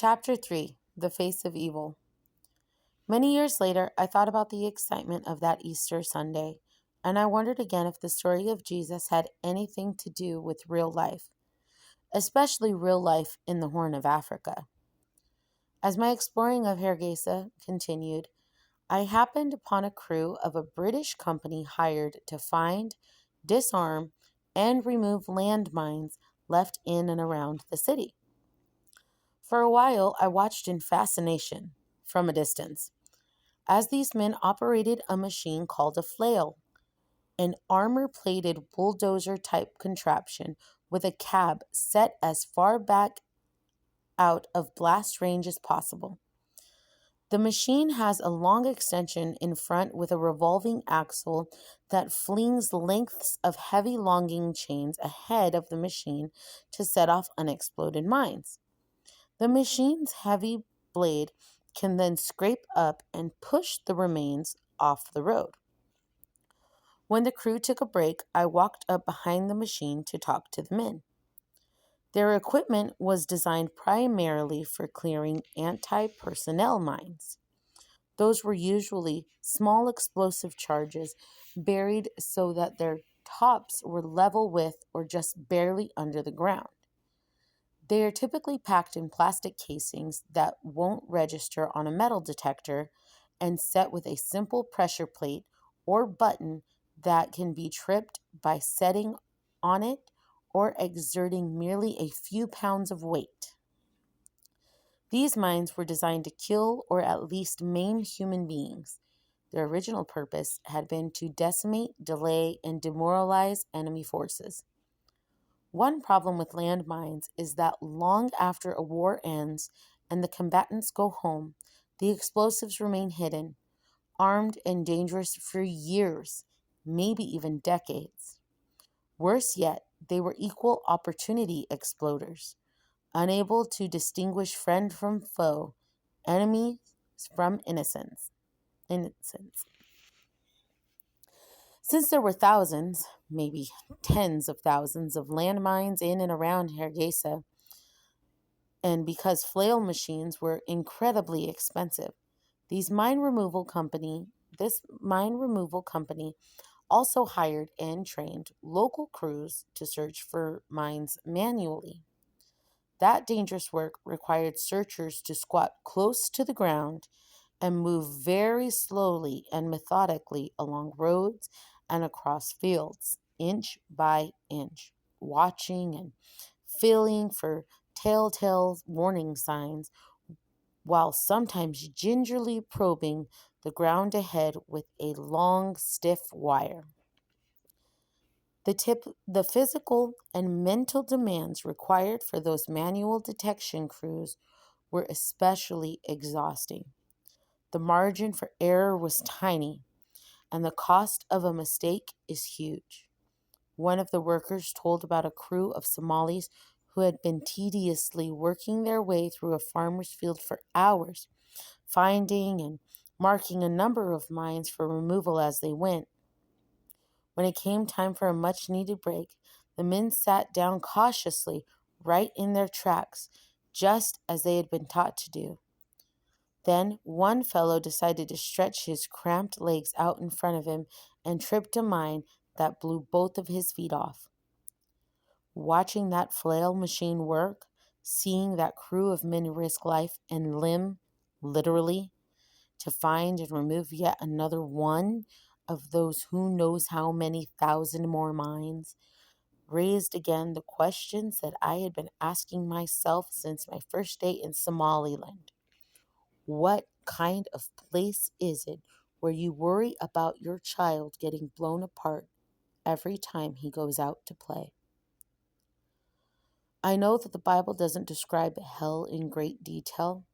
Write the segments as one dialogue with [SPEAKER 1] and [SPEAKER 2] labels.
[SPEAKER 1] Chapter 3: The Face of Evil. Many years later, I thought about the excitement of that Easter Sunday, and I wondered again if the story of Jesus had anything to do with real life, especially real life in the Horn of Africa. As my exploring of Hargeisa continued, I happened upon a crew of a British company hired to find, disarm, and remove landmines left in and around the city. For a while, I watched in fascination from a distance as these men operated a machine called a flail, an armor-plated bulldozer-type contraption with a cab set as far back out of blast range as possible. The machine has a long extension in front with a revolving axle that flings lengths of heavy logging chains ahead of the machine to set off unexploded mines. The machine's heavy blade can then scrape up and push the remains off the road. When the crew took a break, I walked up behind the machine to talk to the men. Their equipment was designed primarily for clearing anti-personnel mines. Those were usually small explosive charges buried so that their tops were level with or just barely under the ground. They are typically packed in plastic casings that won't register on a metal detector and set with a simple pressure plate or button that can be tripped by setting on it or exerting merely a few pounds of weight. These mines were designed to kill or at least maim human beings. Their original purpose had been to decimate, delay, and demoralize enemy forces. One problem with landmines is that long after a war ends and the combatants go home, the explosives remain hidden, armed and dangerous for years, maybe even decades. Worse yet, they were equal opportunity exploders, unable to distinguish friend from foe, enemy from innocence. Since there were thousands, maybe tens of thousands of landmines in and around Hargeisa, and because flail machines were incredibly expensive, this mine removal company also hired and trained local crews to search for mines manually. That dangerous work required searchers to squat close to the ground and move very slowly and methodically along roads and across fields, inch by inch, watching and feeling for telltale warning signs, while sometimes gingerly probing the ground ahead with a long, stiff wire. The physical and mental demands required for those manual detection crews were especially exhausting. The margin for error was tiny, and the cost of a mistake is huge. One of the workers told about a crew of Somalis who had been tediously working their way through a farmer's field for hours, finding and marking a number of mines for removal as they went. When it came time for a much-needed break, the men sat down cautiously right in their tracks, just as they had been taught to do. Then one fellow decided to stretch his cramped legs out in front of him and tripped a mine that blew both of his feet off. Watching that flail machine work, seeing that crew of men risk life and limb, literally, to find and remove yet another one of those who knows how many thousand more mines, raised again the questions that I had been asking myself since my first day in Somaliland. What kind of place is it where you worry about your child getting blown apart every time he goes out to play? I know that the Bible doesn't describe hell in great detail.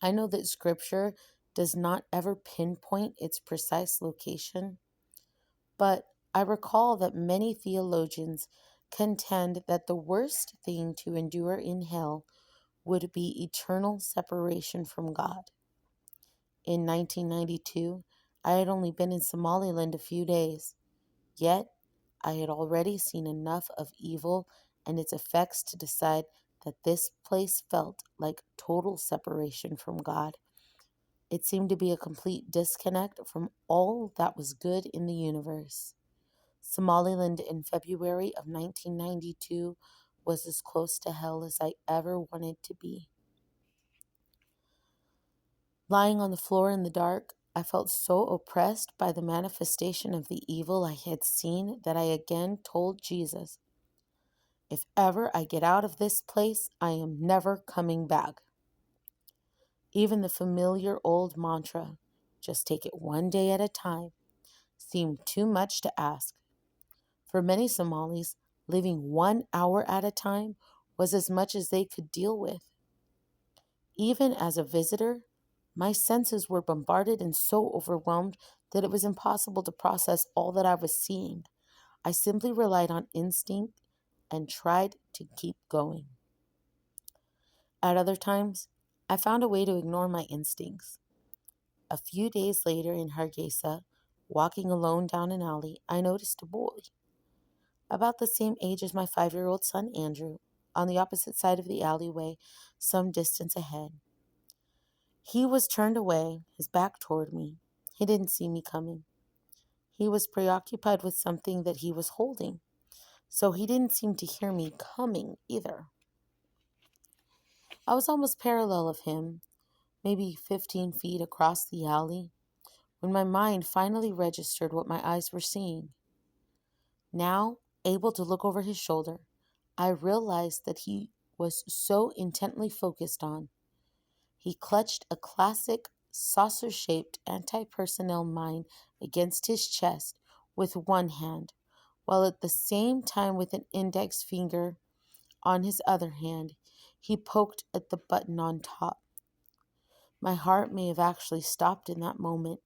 [SPEAKER 1] I know that Scripture does not ever pinpoint its precise location, but I recall that many theologians contend that the worst thing to endure in hell would be eternal separation from God. In 1992, I had only been in Somaliland a few days, yet I had already seen enough of evil and its effects to decide that this place felt like total separation from God. It seemed to be a complete disconnect from all that was good in the universe. Somaliland in February of 1992 was as close to hell as I ever wanted to be. Lying on the floor in the dark, I felt so oppressed by the manifestation of the evil I had seen that I again told Jesus, "If ever I get out of this place, I am never coming back." Even the familiar old mantra, "just take it one day at a time," seemed too much to ask. For many Somalis, living 1 hour at a time was as much as they could deal with. Even as a visitor, my senses were bombarded and so overwhelmed that it was impossible to process all that I was seeing. I simply relied on instinct and tried to keep going. At other times, I found a way to ignore my instincts. A few days later in Hargeisa, walking alone down an alley, I noticed a boy, about the same age as my 5-year-old son Andrew, on the opposite side of the alleyway, some distance ahead. He was turned away, his back toward me. He didn't see me coming. He was preoccupied with something that he was holding, so he didn't seem to hear me coming either. I was almost parallel of him, maybe 15 feet across the alley, when my mind finally registered what my eyes were seeing. Now, able to look over his shoulder, I realized that he was so intently focused on. He clutched a classic saucer-shaped anti-personnel mine against his chest with one hand, while at the same time with an index finger on his other hand, he poked at the button on top. My heart may have actually stopped in that moment.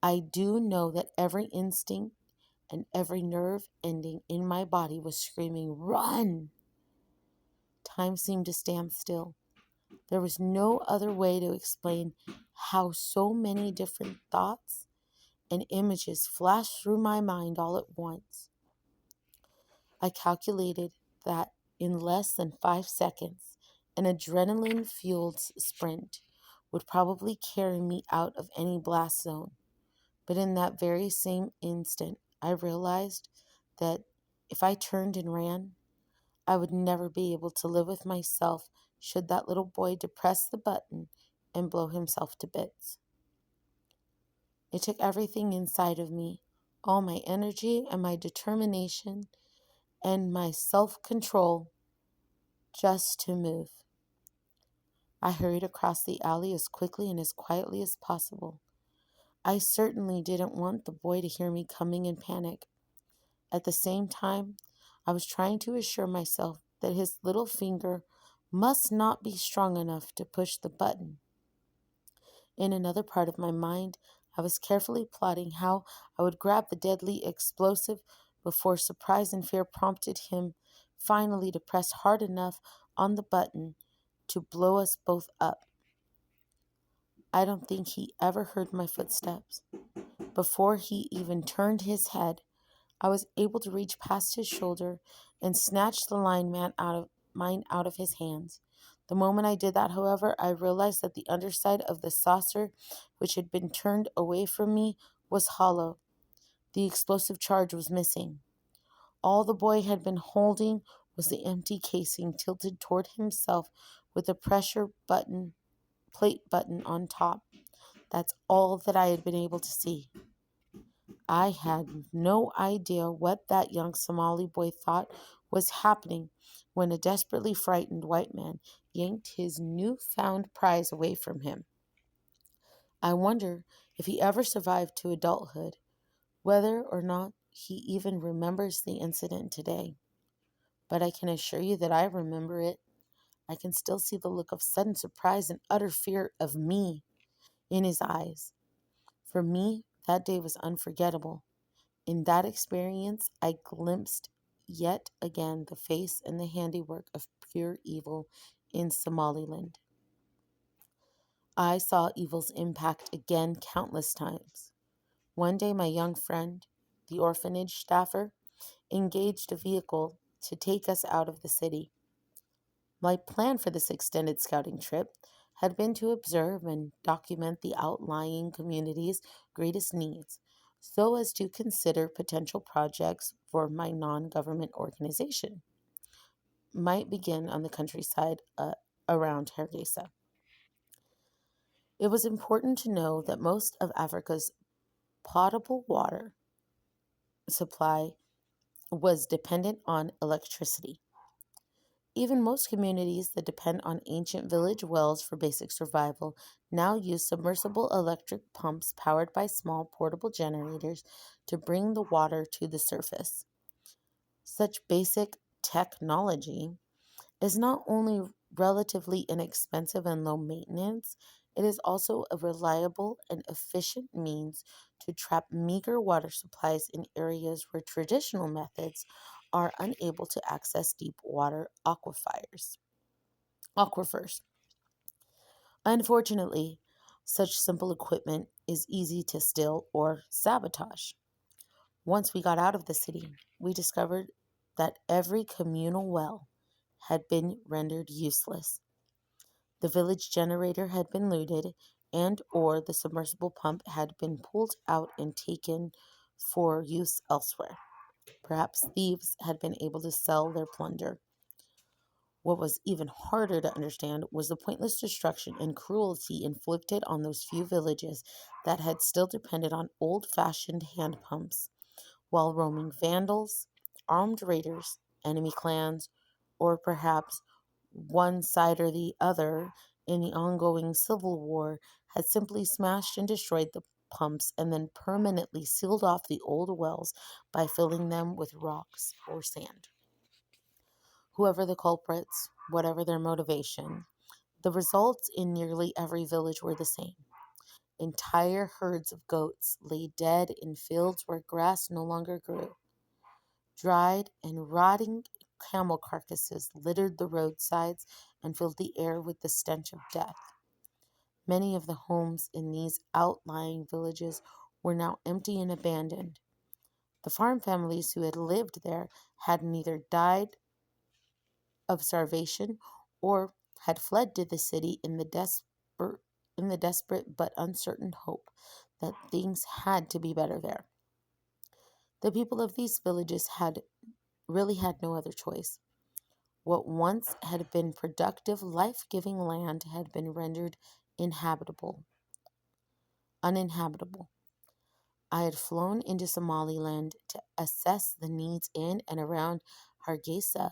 [SPEAKER 1] I do know that every instinct and every nerve ending in my body was screaming, "Run!" Time seemed to stand still. There was no other way to explain how so many different thoughts and images flashed through my mind all at once. I calculated that in less than 5 seconds, an adrenaline-fueled sprint would probably carry me out of any blast zone. But in that very same instant, I realized that if I turned and ran, I would never be able to live with myself should that little boy depress the button and blow himself to bits. It took everything inside of me, all my energy and my determination and my self-control just to move. I hurried across the alley as quickly and as quietly as possible. I certainly didn't want the boy to hear me coming in panic. At the same time, I was trying to assure myself that his little finger must not be strong enough to push the button. In another part of my mind, I was carefully plotting how I would grab the deadly explosive before surprise and fear prompted him finally to press hard enough on the button to blow us both up. I don't think he ever heard my footsteps. Before he even turned his head, I was able to reach past his shoulder and snatch the mine out of his hands. The moment I did that, however, I realized that the underside of the saucer, which had been turned away from me, was hollow. The explosive charge was missing. All the boy had been holding was the empty casing tilted toward himself with a plate button on top. That's all that I had been able to see. I had no idea what that young Somali boy thought was happening when a desperately frightened white man yanked his newfound prize away from him. I wonder if he ever survived to adulthood, whether or not he even remembers the incident today. But I can assure you that I remember it. I can still see the look of sudden surprise and utter fear of me in his eyes. For me, that day was unforgettable. In that experience, I glimpsed yet again the face and the handiwork of pure evil in Somaliland. I saw evil's impact again countless times. One day, my young friend, the orphanage staffer, engaged a vehicle to take us out of the city. My plan for this extended scouting trip had been to observe and document the outlying community's greatest needs so as to consider potential projects for my non government organization. Might begin on the countryside around Hargeisa. It was important to know that most of Africa's potable water supply was dependent on electricity. Even most communities that depend on ancient village wells for basic survival now use submersible electric pumps powered by small portable generators to bring the water to the surface. Such basic technology is not only relatively inexpensive and low maintenance, it is also a reliable and efficient means to trap meager water supplies in areas where traditional methods are unable to access deep water aquifers. Unfortunately, such simple equipment is easy to steal or sabotage. Once we got out of the city, we discovered that every communal well had been rendered useless. The village generator had been looted and or the submersible pump had been pulled out and taken for use elsewhere. Perhaps thieves had been able to sell their plunder. What was even harder to understand was the pointless destruction and cruelty inflicted on those few villages that had still depended on old fashioned hand pumps, while roaming vandals, armed raiders, enemy clans, or perhaps one side or the other in the ongoing civil war had simply smashed and destroyed the pumps and then permanently sealed off the old wells by filling them with rocks or sand. Whoever the culprits, whatever their motivation, the results in nearly every village were the same. Entire herds of goats lay dead in fields where grass no longer grew. Dried and rotting camel carcasses littered the roadsides and filled the air with the stench of death. Many of the homes in these outlying villages were now empty and abandoned. The farm families who had lived there had neither died of starvation or had fled to the city in the desperate but uncertain hope that things had to be better there. The people of these villages had no other choice. What once had been productive, life-giving land had been rendered uninhabitable. I had flown into Somaliland to assess the needs in and around Hargeisa.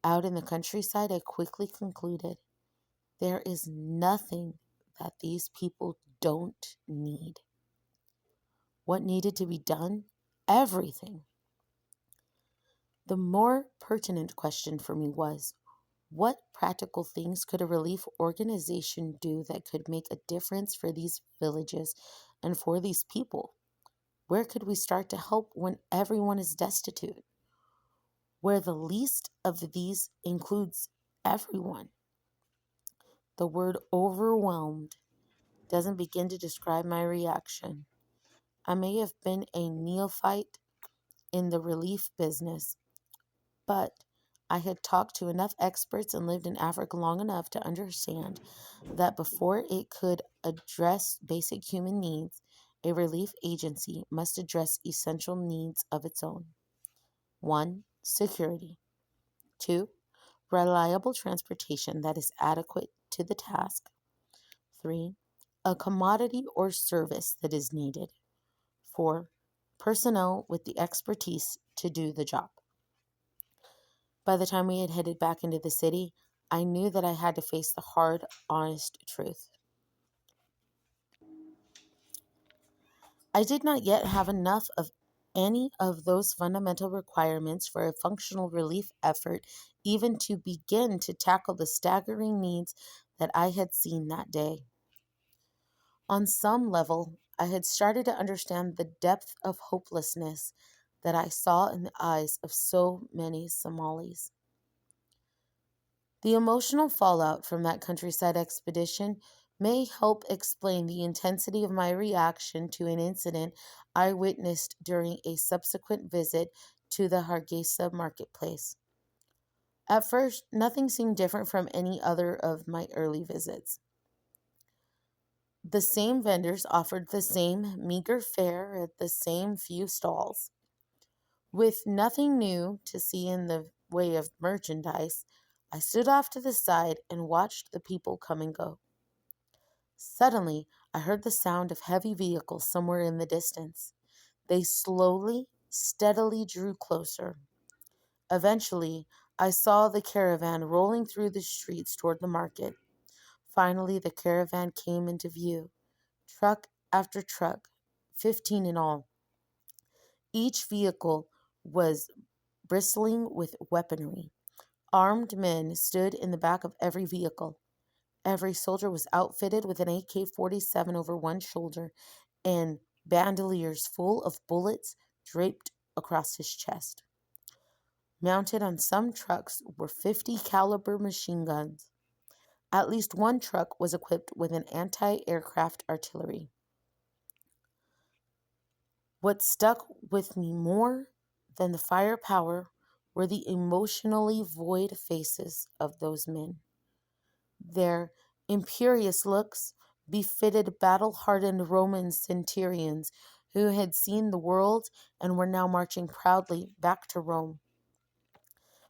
[SPEAKER 1] Out in the countryside, I quickly concluded there is nothing that these people don't need. What needed to be done? Everything. The more pertinent question for me was, what practical things could a relief organization do that could make a difference for these villages and for these people? Where could we start to help when everyone is destitute? Where the least of these includes everyone. The word overwhelmed doesn't begin to describe my reaction. I may have been a neophyte in the relief business, but I had talked to enough experts and lived in Africa long enough to understand that before it could address basic human needs, a relief agency must address essential needs of its own. 1. Security. 2. Reliable transportation that is adequate to the task. 3. A commodity or service that is needed. 4. Personnel with the expertise to do the job. By the time we had headed back into the city, I knew that I had to face the hard, honest truth. I did not yet have enough of any of those fundamental requirements for a functional relief effort even to begin to tackle the staggering needs that I had seen that day. On some level, I had started to understand the depth of hopelessness that I saw in the eyes of so many Somalis. The emotional fallout from that countryside expedition may help explain the intensity of my reaction to an incident I witnessed during a subsequent visit to the Hargeisa marketplace. At first, nothing seemed different from any other of my early visits. The same vendors offered the same meager fare at the same few stalls. With nothing new to see in the way of merchandise, I stood off to the side and watched the people come and go. Suddenly, I heard the sound of heavy vehicles somewhere in the distance. They slowly, steadily drew closer. Eventually, I saw the caravan rolling through the streets toward the market. Finally, the caravan came into view, truck after truck, 15 in all. Each vehicle was bristling with weaponry. Armed men stood in the back of every vehicle. Every soldier was outfitted with an AK-47 over one shoulder and bandoliers full of bullets draped across his chest. Mounted on some trucks were 50 caliber machine guns. At least one truck was equipped with an anti-aircraft artillery. What stuck with me more than the firepower were the emotionally void faces of those men. Their imperious looks befitted battle-hardened Roman centurions who had seen the world and were now marching proudly back to Rome.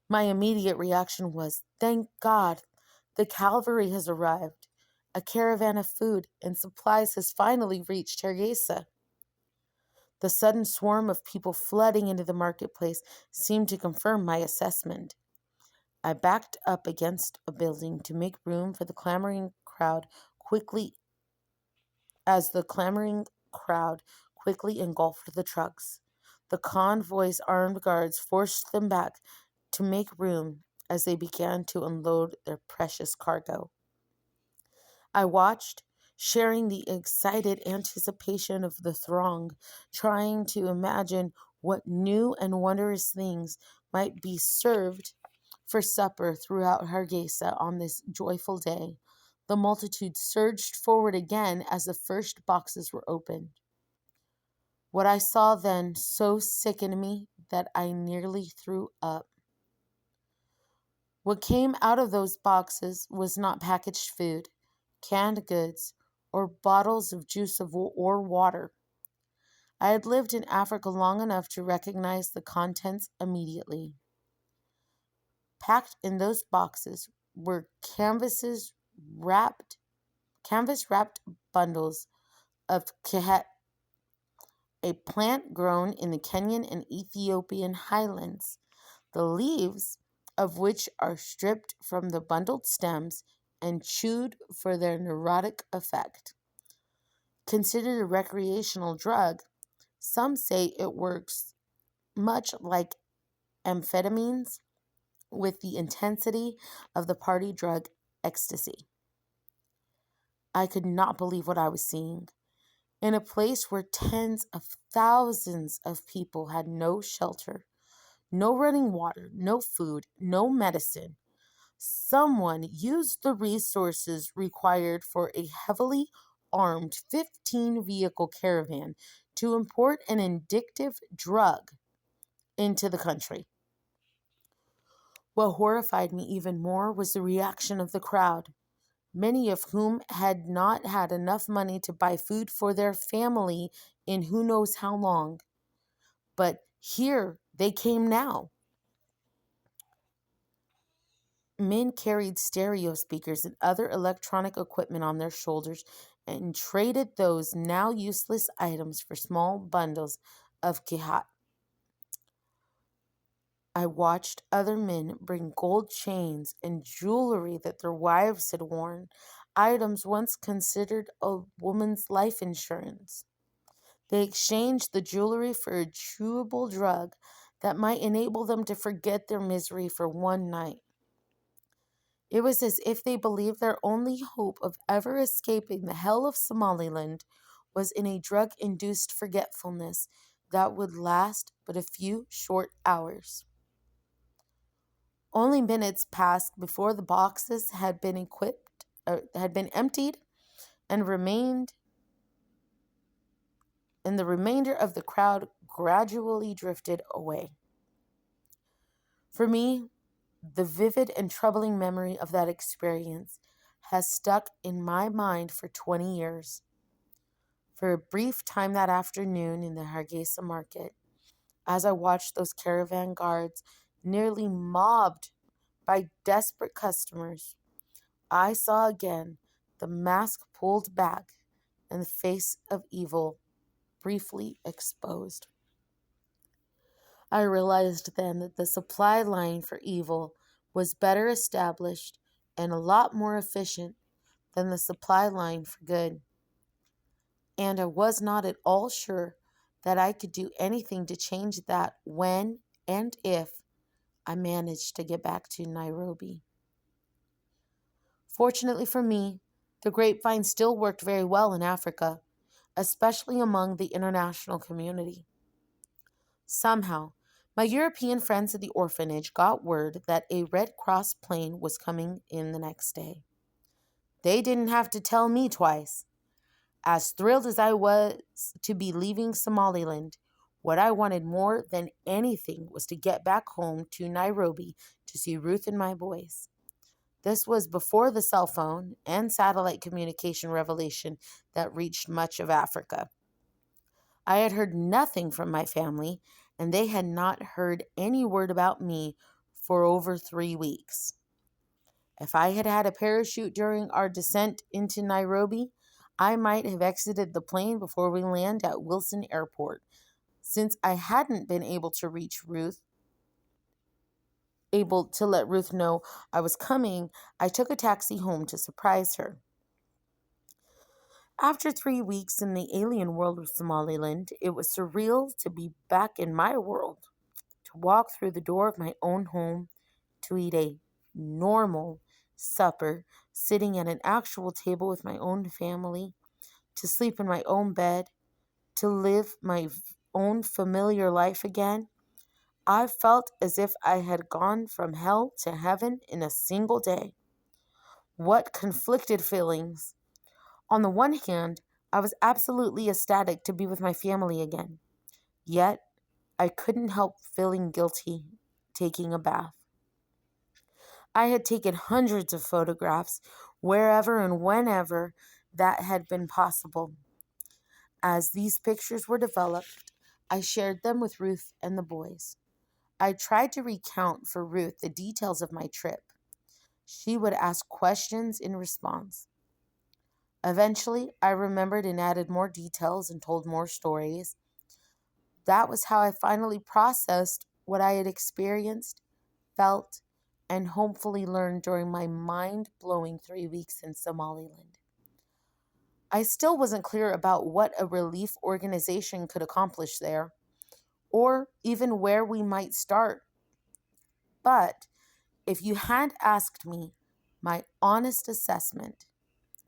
[SPEAKER 1] My immediate reaction was, "Thank God, the cavalry has arrived. A caravan of food and supplies has finally reached Hargeisa." The sudden swarm of people flooding into the marketplace seemed to confirm my assessment. I backed up against a building to make room for the clamoring crowd quickly as the clamoring crowd quickly engulfed the trucks. The convoy's armed guards forced them back to make room as they began to unload their precious cargo. I watched, sharing the excited anticipation of the throng, trying to imagine what new and wondrous things might be served for supper throughout Hargeisa on this joyful day. The multitude surged forward again as the first boxes were opened. What I saw then so sickened me that I nearly threw up. What came out of those boxes was not packaged food, canned goods, or bottles of juice or water. I had lived in Africa long enough to recognize the contents immediately. Packed in those boxes were canvas-wrapped bundles of kehet, a plant grown in the Kenyan and Ethiopian highlands, the leaves of which are stripped from the bundled stems and chewed for their neurotic effect. Considered a recreational drug, some say it works much like amphetamines with the intensity of the party drug ecstasy. I could not believe what I was seeing. In a place where tens of thousands of people had no shelter, no running water, no food, no medicine, someone used the resources required for a heavily armed 15-vehicle caravan to import an addictive drug into the country. What horrified me even more was the reaction of the crowd, many of whom had not had enough money to buy food for their family in who knows how long. But here they came now. Men carried stereo speakers and other electronic equipment on their shoulders and traded those now useless items for small bundles of kehat. I watched other men bring gold chains and jewelry that their wives had worn, items once considered a woman's life insurance. They exchanged the jewelry for a chewable drug that might enable them to forget their misery for one night. It was as if they believed their only hope of ever escaping the hell of Somaliland was in a drug-induced forgetfulness that would last but a few short hours. Only minutes passed before the boxes had been emptied and the remainder of the crowd gradually drifted away. For me, The vivid and troubling memory of that experience has stuck in my mind for 20 years. For a brief time that afternoon in the Hargeisa market, as I watched those caravan guards nearly mobbed by desperate customers, I saw again the mask pulled back and the face of evil briefly exposed. I realized then that the supply line for evil was better established and a lot more efficient than the supply line for good. And I was not at all sure that I could do anything to change that when and if I managed to get back to Nairobi. Fortunately for me, the grapevine still worked very well in Africa, especially among the international community. Somehow, my European friends at the orphanage got word that a Red Cross plane was coming in the next day. They didn't have to tell me twice. As thrilled as I was to be leaving Somaliland, what I wanted more than anything was to get back home to Nairobi to see Ruth and my boys. This was before the cell phone and satellite communication revelation that reached much of Africa. I had heard nothing from my family, and they had not heard any word about me for over 3 weeks. If I had had a parachute during our descent into Nairobi, I might have exited the plane before we land at Wilson Airport. Since I hadn't been able to reach Ruth, able to let Ruth know I was coming, I took a taxi home to surprise her. After 3 weeks in the alien world of Somaliland, it was surreal to be back in my world, to walk through the door of my own home, to eat a normal supper, sitting at an actual table with my own family, to sleep in my own bed, to live my own familiar life again. I felt as if I had gone from hell to heaven in a single day. What conflicted feelings! On the one hand, I was absolutely ecstatic to be with my family again. Yet, I couldn't help feeling guilty taking a bath. I had taken hundreds of photographs wherever and whenever that had been possible. As these pictures were developed, I shared them with Ruth and the boys. I tried to recount for Ruth the details of my trip. She would ask questions in response. Eventually, I remembered and added more details and told more stories. That was how I finally processed what I had experienced, felt, and hopefully learned during my mind-blowing 3 weeks in Somaliland. I still wasn't clear about what a relief organization could accomplish there, or even where we might start. But if you had asked me my honest assessment,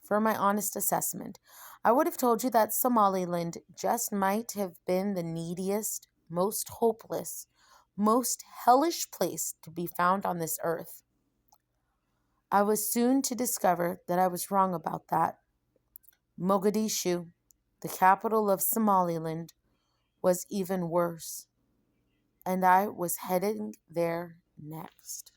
[SPEAKER 1] for my honest assessment, I would have told you that Somaliland just might have been the neediest, most hopeless, most hellish place to be found on this earth. I was soon to discover that I was wrong about that. Mogadishu, the capital of Somaliland, was even worse, and I was heading there next.